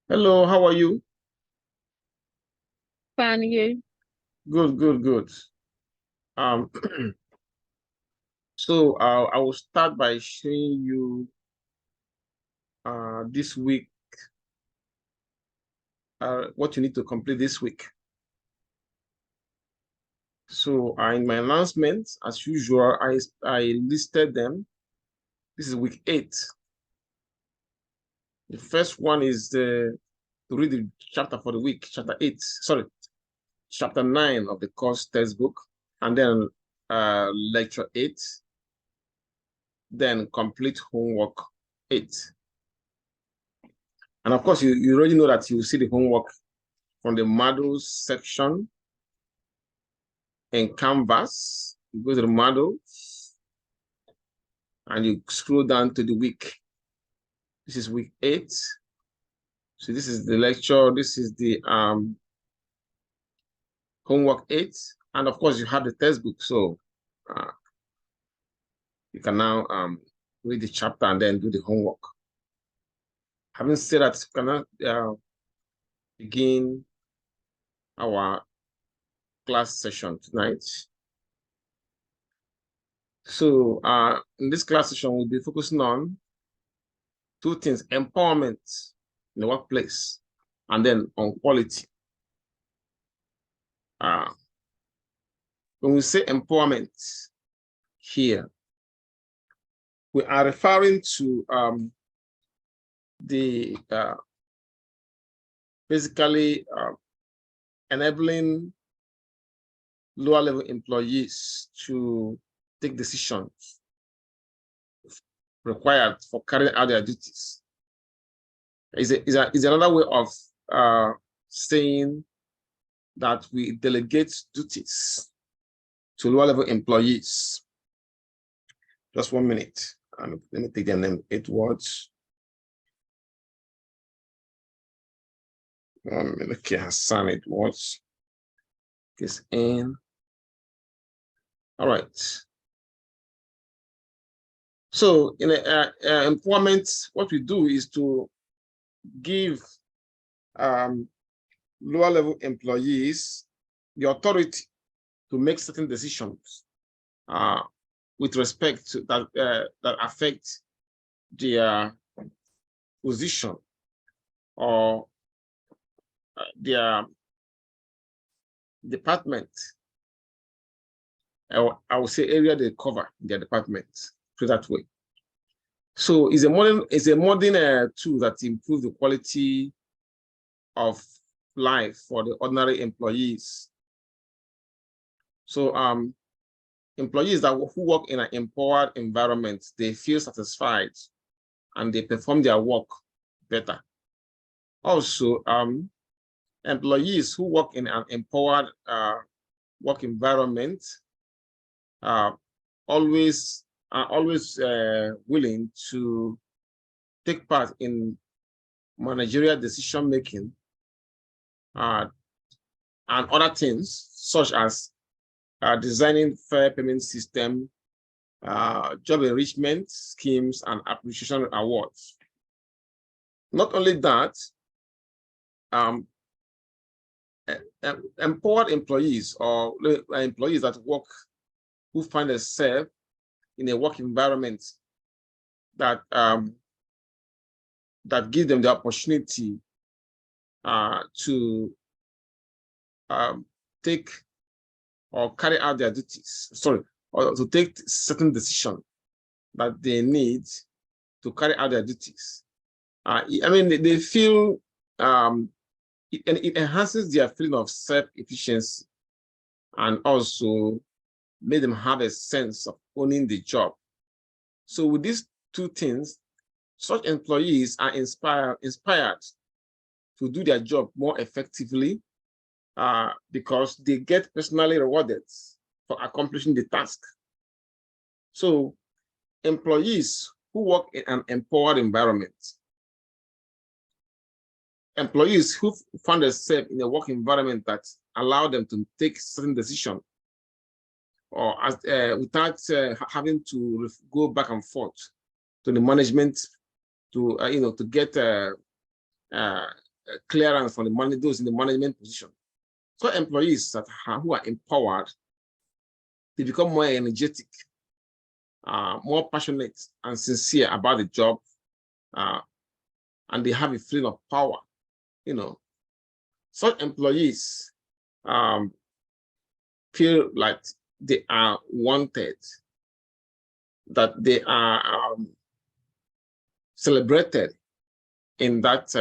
Hello, how are you? Fine, you. Good, good, good. Um, I will start by showing you this week what you need to complete this week. So in my announcements, as usual, I listed them. This is week 8. The first one is to read the chapter for the week, chapter 8. Sorry, chapter 9 of the course textbook, and then lecture 8. Then complete homework 8. And of course, you already know that you see the homework from the models section in Canvas. You go to the models and you scroll down to the week. This is week 8. So this is the lecture. This is the homework 8. And of course, you have the textbook. So you can now read the chapter and then do the homework. Having said that, we can now begin our class session tonight. So in this class session, we'll be focusing on two things: empowerment in the workplace, and then on quality. When we say empowerment here, we are referring to the basically enabling lower level employees to take decisions required for carrying out their duties. Is another way of saying that we delegate duties to lower level employees. Just 1 minute. Let me take their name. 8 words. Okay, Hassan, 8 words. This in. All right. So in employment, what we do is to give lower level employees the authority to make certain decisions with respect to that affect their position or their department. I would say area they cover their department, put that way. So it's a modern tool that improves the quality of life for the ordinary employees. So employees who work in an empowered environment, they feel satisfied and they perform their work better. Also, employees who work in an empowered work environment are always willing to take part in managerial decision making and other things, such as designing fair payment system, job enrichment schemes, and appreciation awards. Not only that, empowered employees or employees that work who find themselves in a work environment that that give them the opportunity to take or carry out their duties. Sorry, or to take certain decisions that they need to carry out their duties. I mean, they feel it enhances their feeling of self-efficiency and also make them have a sense of owning the job. So with these two things, such employees are inspired to do their job more effectively because they get personally rewarded for accomplishing the task. So employees who work in an empowered environment, employees who find themselves in a work environment that allow them to take certain decisions or without having to go back and forth to the management to to get clearance from those in the management position. So employees who are empowered, they become more energetic, more passionate and sincere about the job, and they have a feeling of power. Such employees feel like they are wanted, that they are celebrated in that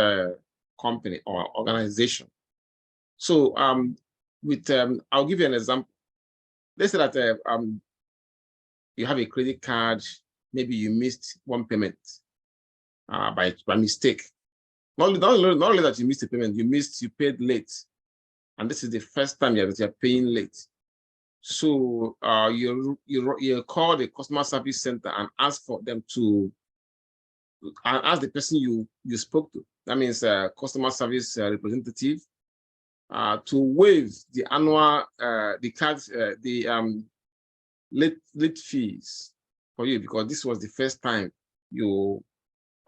company or organization. So I'll give you an example. Let's say that you have a credit card, maybe you missed one payment by mistake. Not only that you missed a payment, you paid late. And this is the first time that you're paying late. So you call the customer service center and ask for them to ask the person you spoke to. That means customer service representative to waive the annual late fees for you, because this was the first time you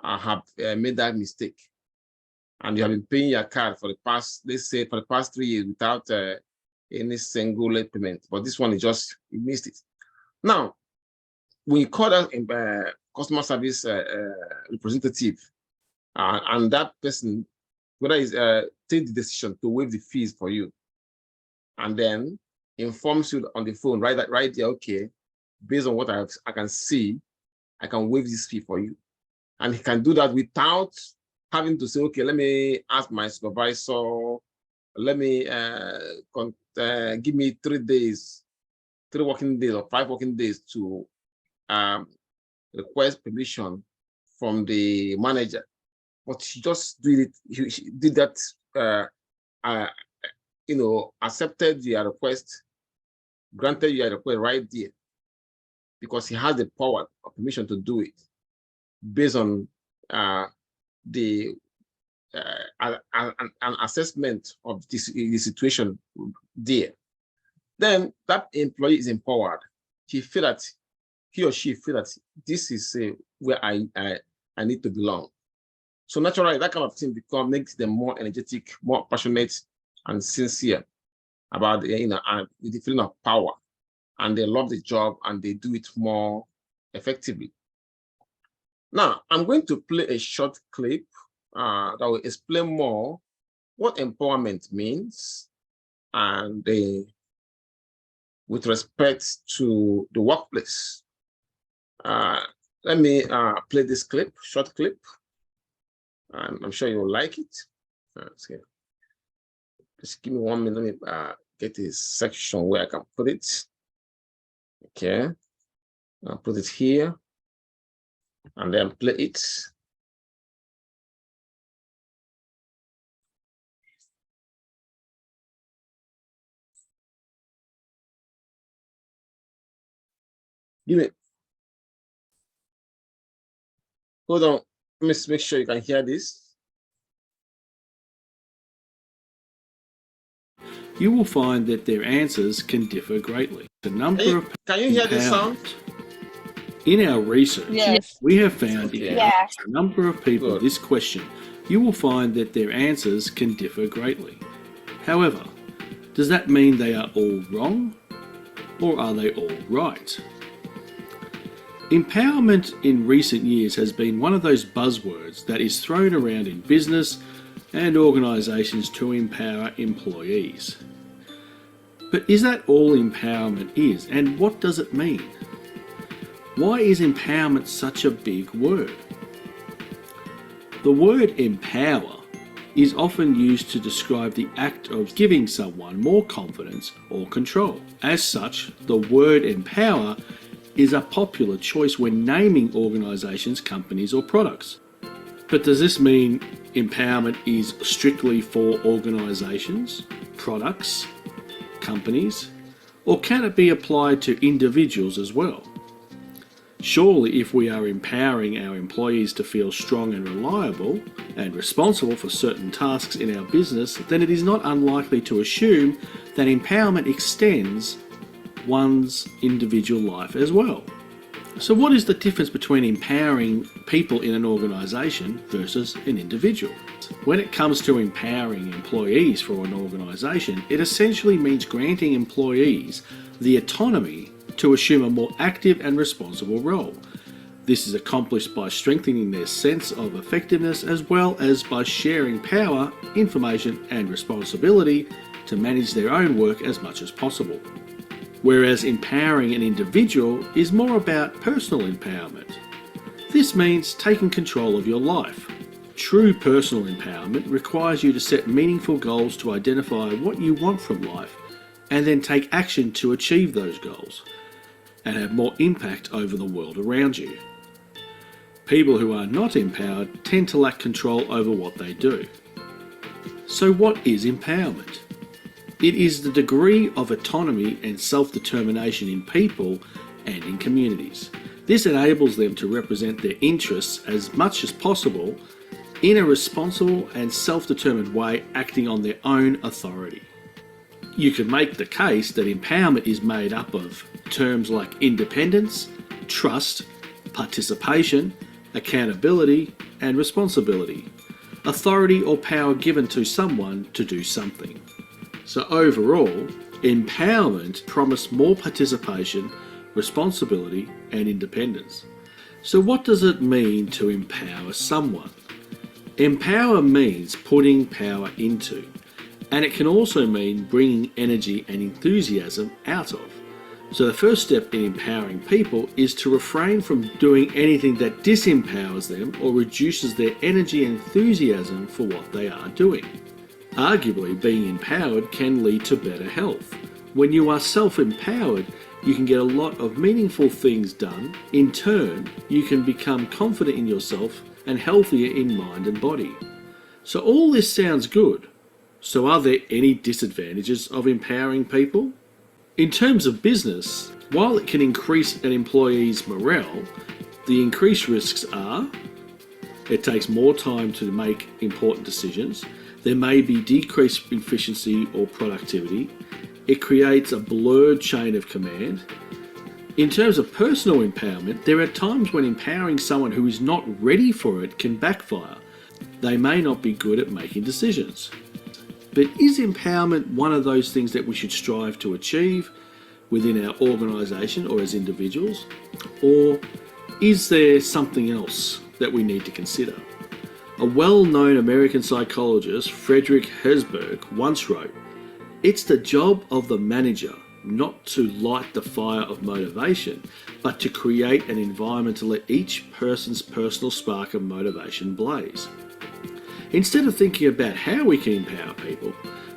have made that mistake, and you have been paying your card for the past, let's say, for the past 3 years without any single late payment. But this one, you missed it. Now, when you call that customer service representative, and that person, whether is take the decision to waive the fees for you, and then informs you on the phone, right there, okay, based on what I can see, I can waive this fee for you. And he can do that without having to say, okay, let me ask my supervisor, let me give me 3 working days or 5 working days to request permission from the manager. But he just did it. He did that, accepted your request, granted your request right there, because he has the power or permission to do it based on an assessment of the situation there. Then that employee is empowered. He or she feel that this is where I need to belong. So naturally, that kind of thing makes them more energetic, more passionate, and sincere about with the feeling of power, and they love the job and they do it more effectively. Now, I'm going to play a short clip that will explain more what empowerment means, and with respect to the workplace. Let me play this short clip. I'm sure you'll like it. Just give me 1 minute. Let me get a section where I can put it. Okay, I'll put it here and then play it. Hold on. Let me make sure you can hear this. You will find that their answers can differ greatly. Can you hear this sound? In our research, yes, we have found in a number of people Good. this question, you will find that their answers can differ greatly. However, does that mean they are all wrong, or are they all right? Empowerment in recent years has been one of those buzzwords that is thrown around in business and organisations to empower employees. But is that all empowerment is, and what does it mean? Why is empowerment such a big word? The word empower is often used to describe the act of giving someone more confidence or control. As such, the word empower is a popular choice when naming organisations, companies or products. But does this mean empowerment is strictly for organisations, products, companies, or can it be applied to individuals as well? Surely if we are empowering our employees to feel strong and reliable and responsible for certain tasks in our business, then it is not unlikely to assume that empowerment extends one's individual life as well. So what is the difference between empowering people in an organisation versus an individual? When it comes to empowering employees for an organisation, it essentially means granting employees the autonomy to assume a more active and responsible role. This is accomplished by strengthening their sense of effectiveness as well as by sharing power, information and responsibility to manage their own work as much as possible. Whereas empowering an individual is more about personal empowerment. This means taking control of your life. True personal empowerment requires you to set meaningful goals to identify what you want from life and then take action to achieve those goals and have more impact over the world around you. People who are not empowered tend to lack control over what they do. So what is empowerment? It is the degree of autonomy and self-determination in people and in communities. This enables them to represent their interests as much as possible in a responsible and self-determined way, acting on their own authority. You can make the case that empowerment is made up of terms like independence, trust, participation, accountability, and responsibility. Authority or power given to someone to do something. So overall, empowerment promises more participation, responsibility, and independence. So what does it mean to empower someone? Empower means putting power into, and it can also mean bringing energy and enthusiasm out of. So the first step in empowering people is to refrain from doing anything that disempowers them or reduces their energy and enthusiasm for what they are doing. Arguably, being empowered can lead to better health. When you are self-empowered, you can get a lot of meaningful things done. In turn, you can become confident in yourself and healthier in mind and body. So all this sounds good. So are there any disadvantages of empowering people? In terms of business, while it can increase an employee's morale, the increased risks are: it takes more time to make important decisions. There may be decreased efficiency or productivity. It creates a blurred chain of command. In terms of personal empowerment, there are times when empowering someone who is not ready for it can backfire. They may not be good at making decisions. But is empowerment one of those things that we should strive to achieve within our organisation or as individuals? Or is there something else that we need to consider? A well-known American psychologist, Frederick Herzberg, once wrote, "It's the job of the manager not to light the fire of motivation, but to create an environment to let each person's personal spark of motivation blaze." Instead of thinking about how we can empower people,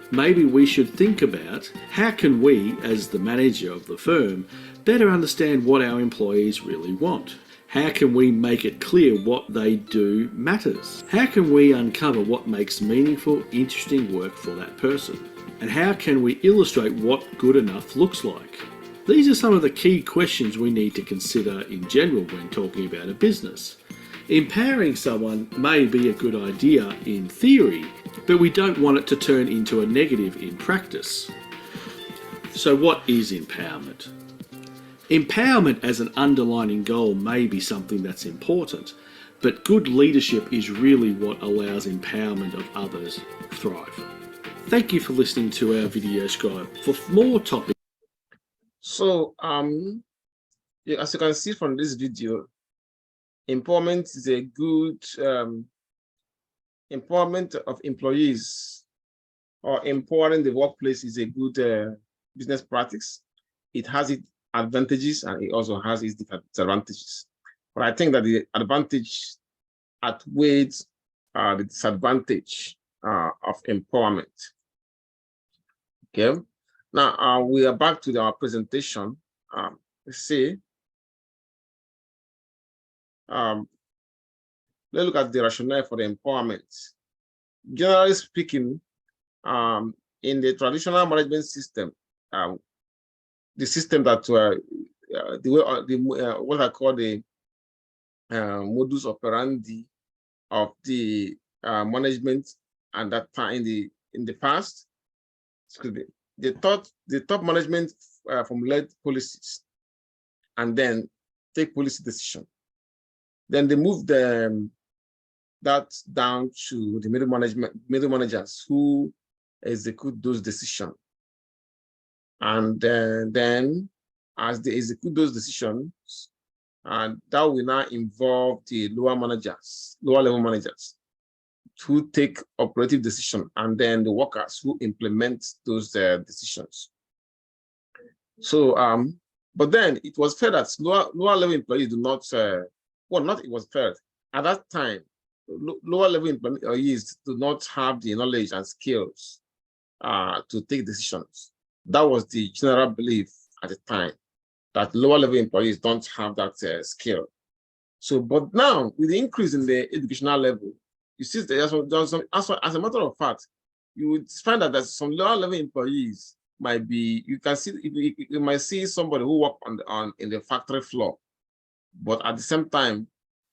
maybe we should think about how can we, as the manager of the firm, better understand what our employees really want. How can we make it clear what they do matters? How can we uncover what makes meaningful, interesting work for that person? And how can we illustrate what good enough looks like? These are some of the key questions we need to consider in general when talking about a business. Empowering someone may be a good idea in theory, but we don't want it to turn into a negative in practice. So what is empowerment? Empowerment as an underlining goal may be something that's important, but good leadership is really what allows empowerment of others thrive. Thank you for listening to our video scribe. For more topics. So, yeah, as you can see from this video, empowerment is a good empowerment of employees, or empowering the workplace is a good business practice. It has its advantages and it also has its disadvantages. But I think that the advantage outweighs the disadvantage of empowerment. Okay, now we are back to our presentation. Let's see. Let's look at the rationale for the empowerment. Generally speaking, in the traditional management system, the system that what I call the modus operandi of the management and that time in the past, excuse me, the top management formulate policies, and then take policy decision. Then they move that down to the middle managers who execute those decisions. And then as they execute those decisions, and that will now involve the lower level managers who take operative decision, and then the workers who implement those decisions. So, but then it was felt that lower level employees do not, it was felt at that time, lower level employees do not have the knowledge and skills to take decisions. That was the general belief at the time, that lower level employees don't have that skill. So, but now with the increase in the educational level, you see there's some, as a matter of fact, you would find that there's some lower level employees might be, you can see, you might see somebody who work in the factory floor, but at the same time,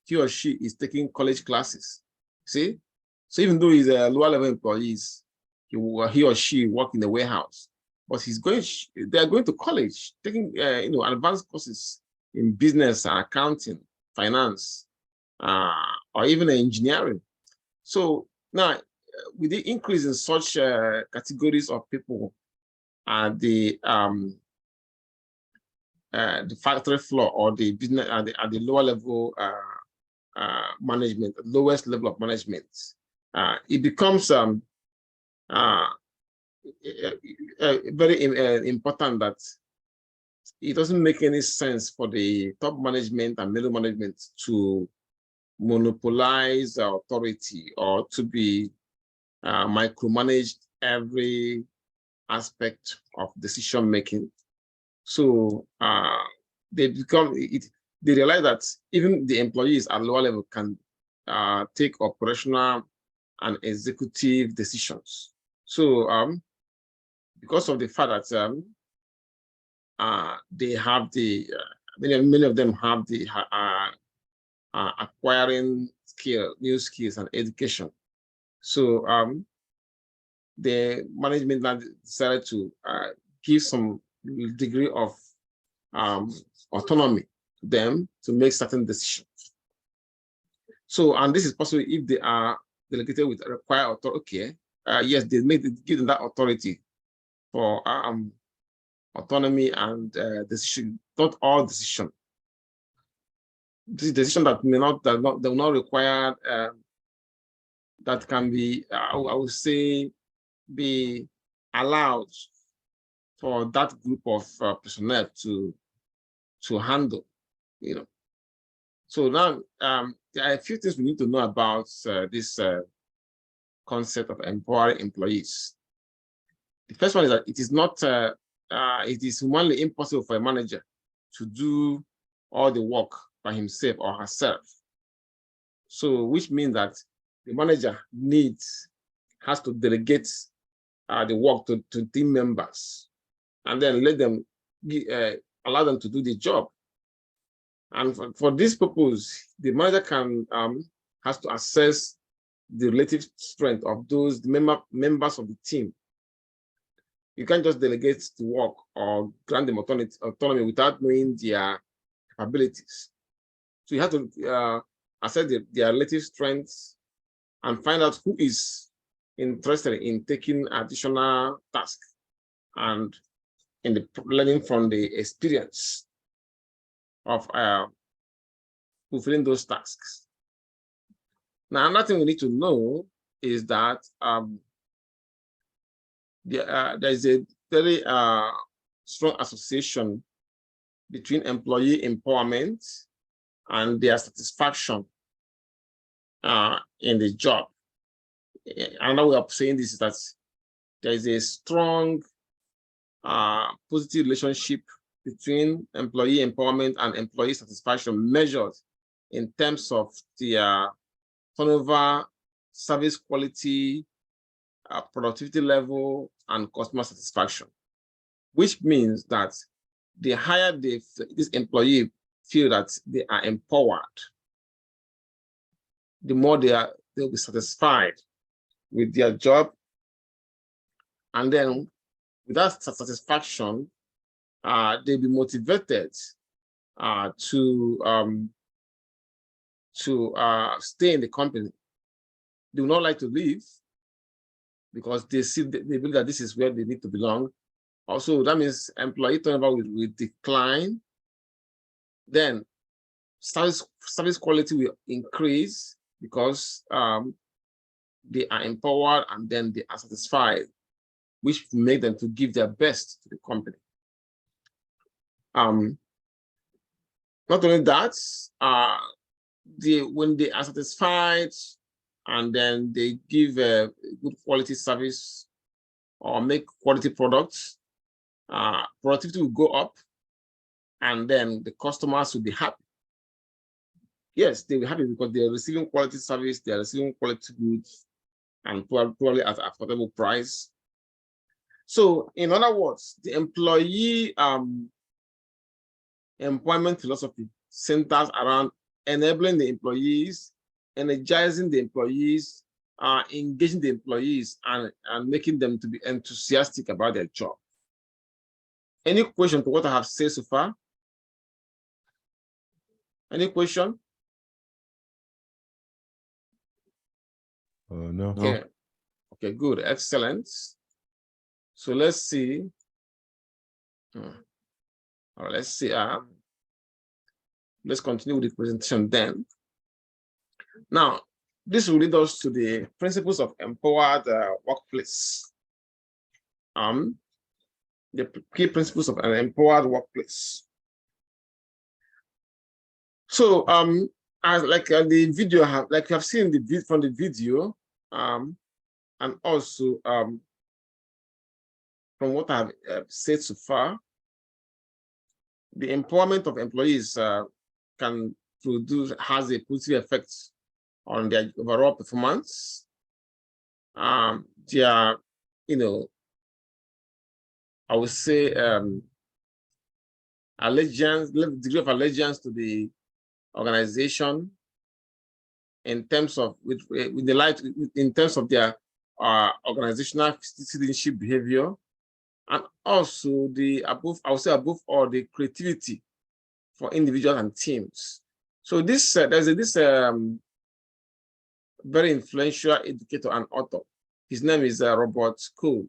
he or she is taking college classes. See? So even though he's a lower level employee, he or she work in the warehouse, but they are going to college, taking advanced courses in business and accounting, finance, or even engineering. So now, with the increase in such categories of people at the factory floor or the business at the lower level management, lowest level of management, it becomes very important that it doesn't make any sense for the top management and middle management to monopolize authority or to be micromanaged every aspect of decision making. So they realize that even the employees at lower level can take operational and executive decisions. So because of the fact that they have many of them have the acquiring new skills and education. So the management now decided to give some degree of autonomy to them to make certain decisions. So, and this is possible if they are delegated with required authority. Okay, yes, give them that authority for autonomy and decision. Not all decision. This is decision that will not require that can be, I would say, be allowed for that group of personnel to handle, So now there are a few things we need to know about this concept of empowering employees. The first one is that it is not, it is humanly impossible for a manager to do all the work by himself or herself. So, which means that the manager has to delegate the work to team members, and then let them allow them to do the job. And for this purpose, the manager has to assess the relative strength of those members of the team. You can't just delegate the work or grant them autonomy without knowing their capabilities. So you have to assess their relative strengths and find out who is interested in taking additional tasks and in the learning from the experience of fulfilling those tasks. Now, another thing we need to know is that there is a very strong association between employee empowerment and their satisfaction in the job. Another way of saying this is that there is a strong positive relationship between employee empowerment and employee satisfaction measured in terms of the turnover, service quality, productivity level, and customer satisfaction, which means that the higher this employee feel that they are empowered, the more they'll be satisfied with their job. And then with that satisfaction, they'll be motivated to stay in the company. They will not like to leave because they believe that this is where they need to belong. Also, that means employee turnover will decline. Then service quality will increase because they are empowered and then they are satisfied, which will make them to give their best to the company. Not only that, when they are satisfied and then they give a good quality service or make quality products, productivity will go up, and then the customers will be happy. Yes, they will be happy because they are receiving quality service, they are receiving quality goods, and probably at an affordable price. So, in other words, the employee employment philosophy centers around enabling the employees, energizing the employees, engaging the employees, and making them to be enthusiastic about their job. Any question to what I have said so far? Any question? No. Okay. Okay, good. Excellent. So let's see. All right, let's see. Let's continue with the presentation then. Now, this will lead us to the principles of empowered workplace. The key principles of an empowered workplace. So, as the video like you have seen from the video, and also from what I have said so far, the empowerment of employees has a positive effect on their overall performance. Their, I would say, degree of allegiance to the organization in terms of in terms of their organizational citizenship behavior, and also above all, the creativity for individuals and teams. So there's this very influential educator and author. His name is Robert Cole.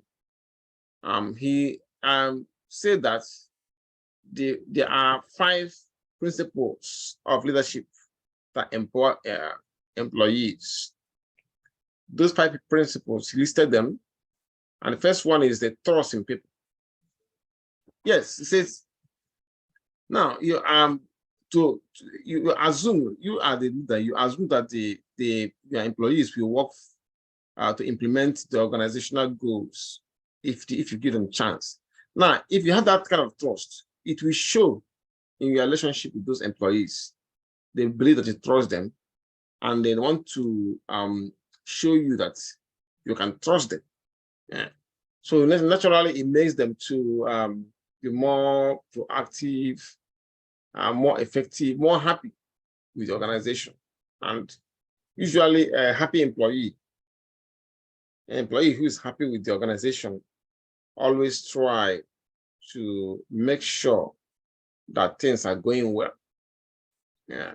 He said that there are 5 principles of leadership that empower employees. Those 5 principles, he listed them, and the first one is the trust in people. Yes, he says. Now you assume you are the leader. You assume that your employees will work to implement the organizational goals if you give them a chance. Now, if you have that kind of trust, it will show in your relationship with those employees. They believe that you trust them, and they want to show you that you can trust them. Yeah. So naturally, it makes them to be more proactive, more effective, more happy with the organization. And usually, a happy employee, an employee who is happy with the organization, always try to make sure that things are going well. Yeah.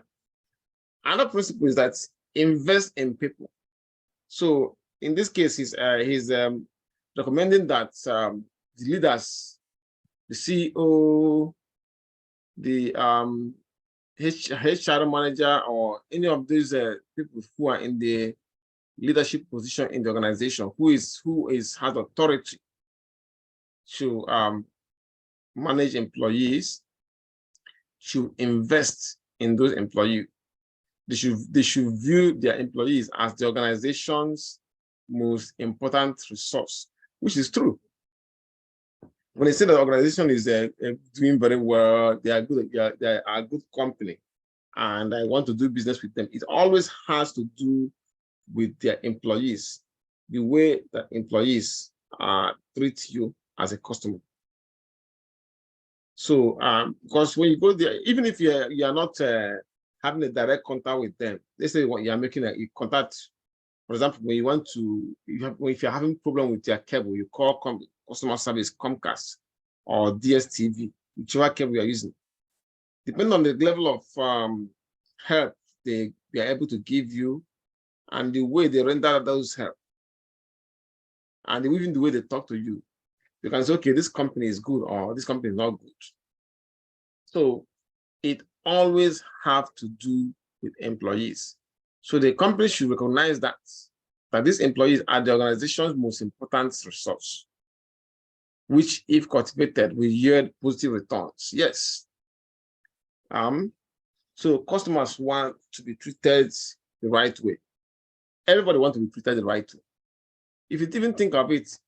Another principle is that invest in people. So in this case, he's recommending that the leaders, the CEO, the HR manager, or any of these people who are in the leadership position in the organization, who has authority to manage employees, should invest in those employees. They should view their employees as the organization's most important resource, which is true. When they say the organization is doing very well, they are good, they are a good company, and I want to do business with them, it always has to do with their employees, the way that employees treat you as a customer. So, because when you go there, even if you are not having a direct contact with them, let's say you are making a contact, for example, when you want to, if you're having problem with your cable, you call customer service, Comcast or DSTV, whichever cable you are using. depending on the level of help they are able to give you and the way they render those help, and even the way they talk to you, you can say, okay, this company is good or this company is not good. So it always have to do with employees. So the company should recognize that these employees are the organization's most important resource, which, if cultivated, will yield positive returns. Yes. So customers want to be treated the right way. Everybody wants to be treated the right way. If you even think of it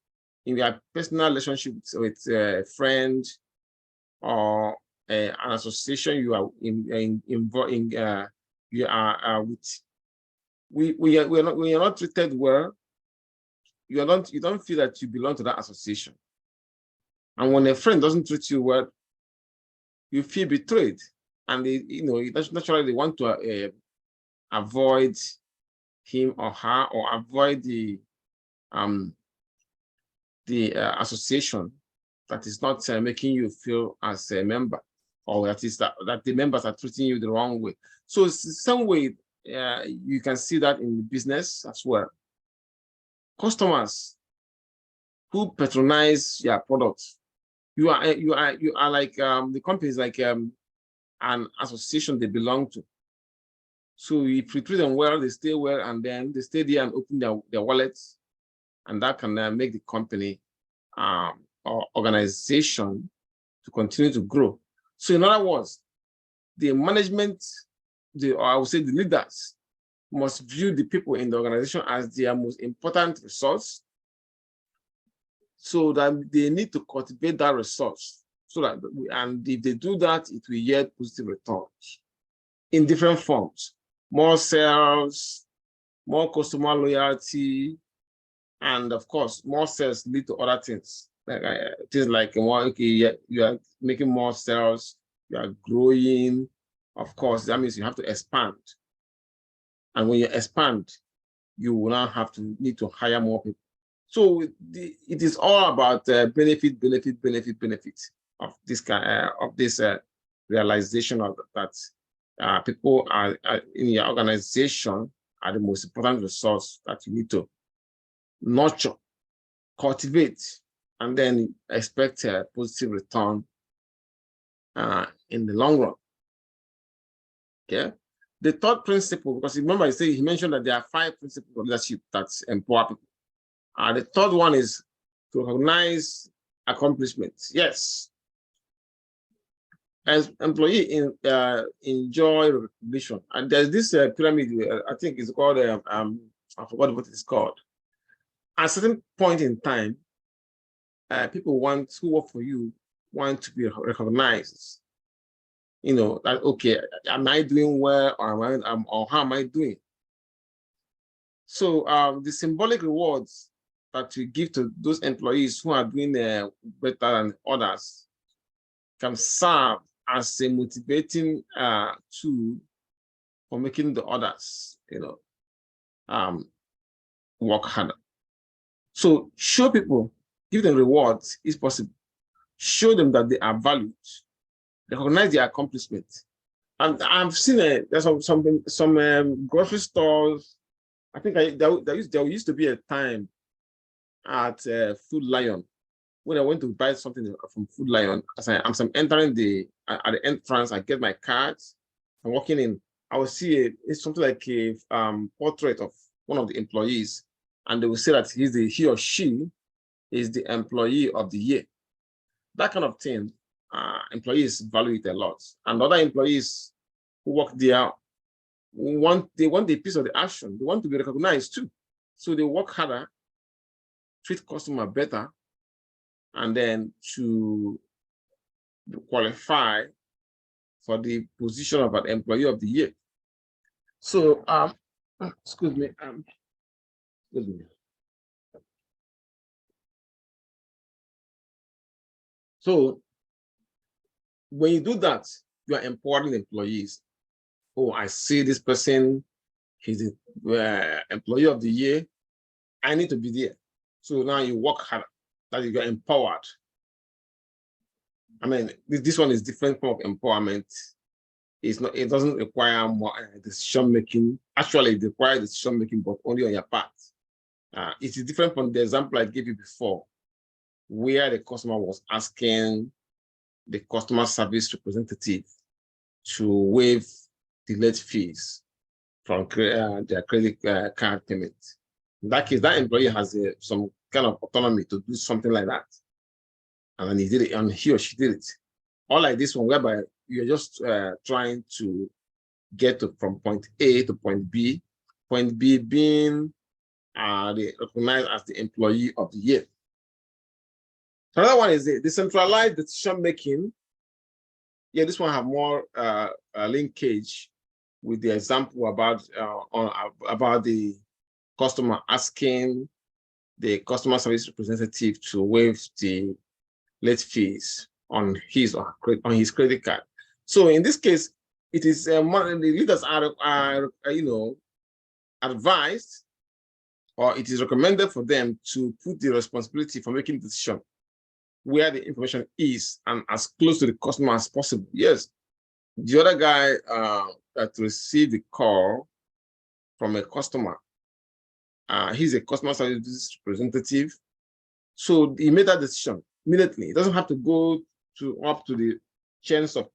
in your personal relationship with a friend or an association you are involved in, you are with, we are not treated well, you don't feel that you belong to that association. And when a friend doesn't treat you well, you feel betrayed, and naturally they want to avoid him or her, or avoid the association that is not making you feel as a member, or that is that the members are treating you the wrong way. So it's some way you can see that in the business as well. Customers who patronize your products, you are like the company is like an association they belong to. So if you treat them well, they stay well, and then they stay there and open their wallets, and that can make the company or organization to continue to grow. So in other words, the management, or I would say the leaders, must view the people in the organization as their most important resource, so that they need to cultivate that resource. So that, and if they do that, it will yield positive returns in different forms: more sales, more customer loyalty, and of course, more sales lead to other things. Things like, okay, you are making more sales, you are growing. Of course, that means you have to expand. And when you expand, you will now need to hire more people. So it is all about benefit of this kind of this realization of that people are in your organization are the most important resource that you need to nurture, cultivate, and then expect a positive return in the long run. Okay. The third principle, because remember, he mentioned that there are 5 principles of leadership that empower people. The third one is to recognize accomplishments. Yes. As employee enjoy recognition, and there's this pyramid. I think it's called. I forgot what it's called. At a certain point in time, people who work for you want to be recognized. That, okay, am I doing well, or how am I doing? So the symbolic rewards that we give to those employees who are doing better than others can serve as a motivating tool for making the others, work harder. So show people, give them rewards if possible. Show them that they are valued. Recognize their accomplishment. And I've seen there's some grocery stores. I think there used to be a time at Food Lion when I went to buy something from Food Lion. As I'm entering at the entrance, I get my cards. I'm walking in. I will see it's something like a portrait of one of the employees, and they will say that he or she is the employee of the year. That kind of thing, employees value it a lot, and other employees who work there want a piece of the action. They want to be recognized too, so they work harder, treat customer better, and then to qualify for the position of an employee of the year. So, excuse me. So, when you do that, you are empowering employees. Oh, I see this person, he's the employee of the year. I need to be there. So now you work harder. That you are empowered. I mean, this one is different form of empowerment. it doesn't require more decision making. Actually, it requires decision making, but only on your part. It is different from the example I gave you before, where the customer was asking the customer service representative to waive the late fees from their credit card payment. In that case, that employee has some kind of autonomy to do something like that. And then he did it, and he or she did it. Or like this one, whereby you're just trying to get from point A to point B being recognized as the employee of the year. Another one is the decentralized decision making. Yeah, this one have more linkage with the example about the customer asking the customer service representative to waive the late fees on his credit card. So in this case, it is the leaders are advised, or it is recommended for them to put the responsibility for making the decision where the information is and as close to the customer as possible. Yes, the other guy that received the call from a customer, he's a customer service representative, so he made that decision immediately. It doesn't have to go up to the chains of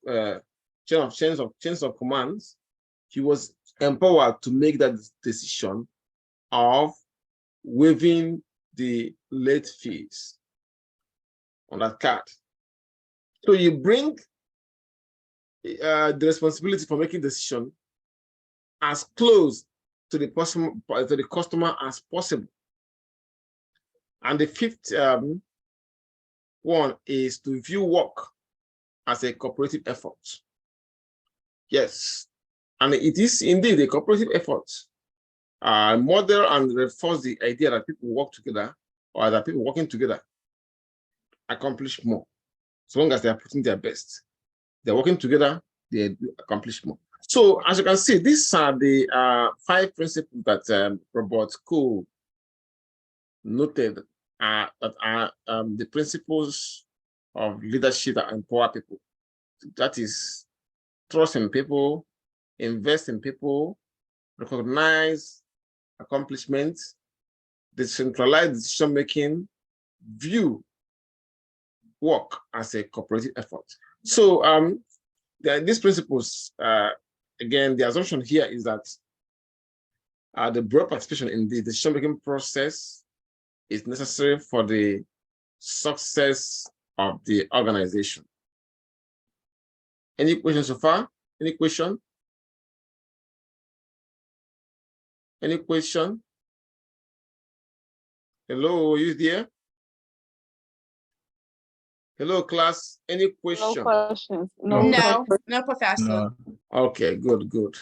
commands. He was empowered to make that decision of waiving the late fees on that card. So you bring the responsibility for making decision as close to the customer as possible. And the fifth one is to view work as a cooperative effort. Yes, and it is indeed a cooperative effort. Model and reinforce the idea that people work together, or that people working together accomplish more, so long as they are putting their best. They're working together, they accomplish more. So as you can see, these are the 5 principles that Robert Cole noted that are the principles of leadership that empower people. That is, trust in people, invest in people, recognize accomplishments, decentralized decision-making, view work as a cooperative effort. So these principles, again, the assumption here is that the broad participation in the decision-making process is necessary for the success of the organization. Any questions so far? Any question? Any question? Hello, are you there? Hello, class. Any question? No questions. No, Professor. No. Okay, good.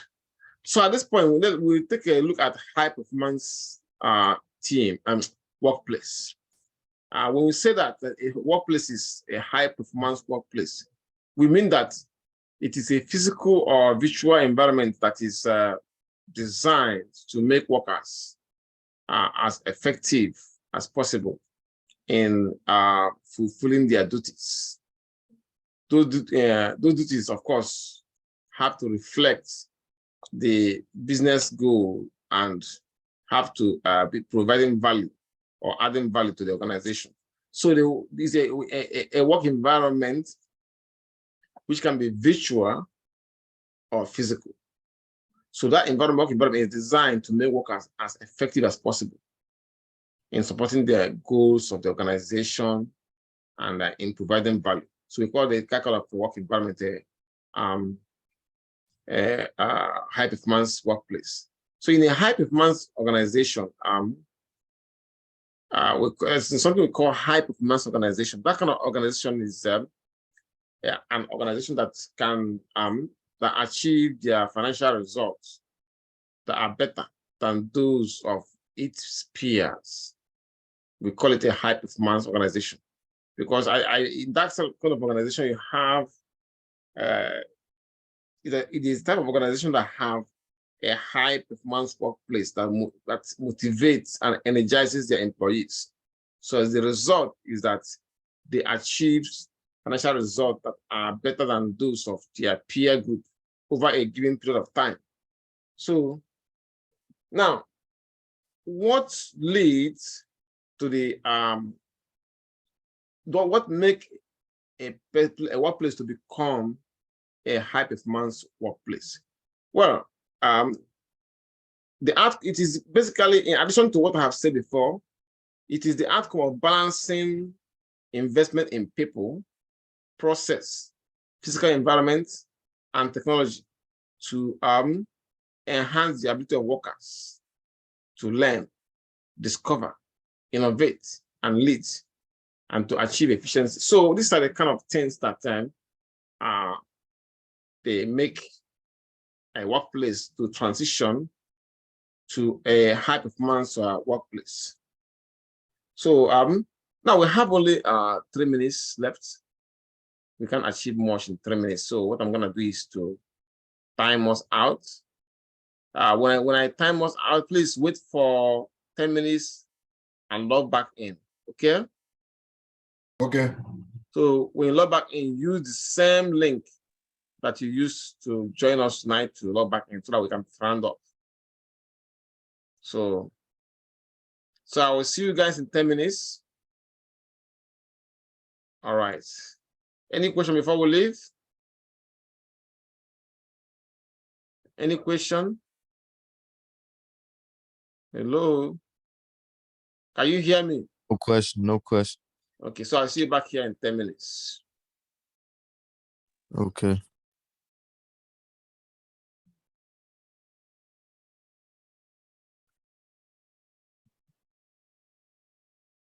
So at this point, we'll take a look at high performance team and workplace. When we say that a workplace is a high performance workplace, we mean that it is a physical or virtual environment that is designed to make workers as effective as possible in fulfilling their duties. Those duties, of course, have to reflect the business goal and have to be providing value or adding value to the organization. So there is a work environment which can be virtual or physical. So that work environment is designed to make workers as effective as possible in supporting the goals of the organization and in providing value. So we call the kind of work environment a high performance workplace. So in a high performance organization, something we call high performance organization. That kind of organization is an organization that can that achieve their financial results that are better than those of its peers. We call it a high performance organization because in that kind of organization you have it is the type of organization that have a high performance workplace that motivates and energizes their employees. So as the result is that they achieve financial results that are better than those of their peer group over a given period of time. So now, what leads to the what make a workplace to become a high performance workplace? Well, it is basically, in addition to what I have said before, it is the outcome of balancing investment in people, process, physical environment, and technology to enhance the ability of workers to learn, discover, innovate, and lead, and to achieve efficiency. So these are the kind of things that they make a workplace to transition to a high performance workplace. So now we have only 3 minutes left. We can't achieve much in 3 minutes. So what I'm gonna do is to time us out. When I time us out, please wait for 10 minutes and log back in. Okay? Okay. So when you log back in, use the same link that you used to join us tonight to log back in so that we can round up. So I will see you guys in 10 minutes. All right. Any question before we leave? Any question? Hello? Can you hear me? No question, no question. Okay, so I'll see you back here in 10 minutes. Okay.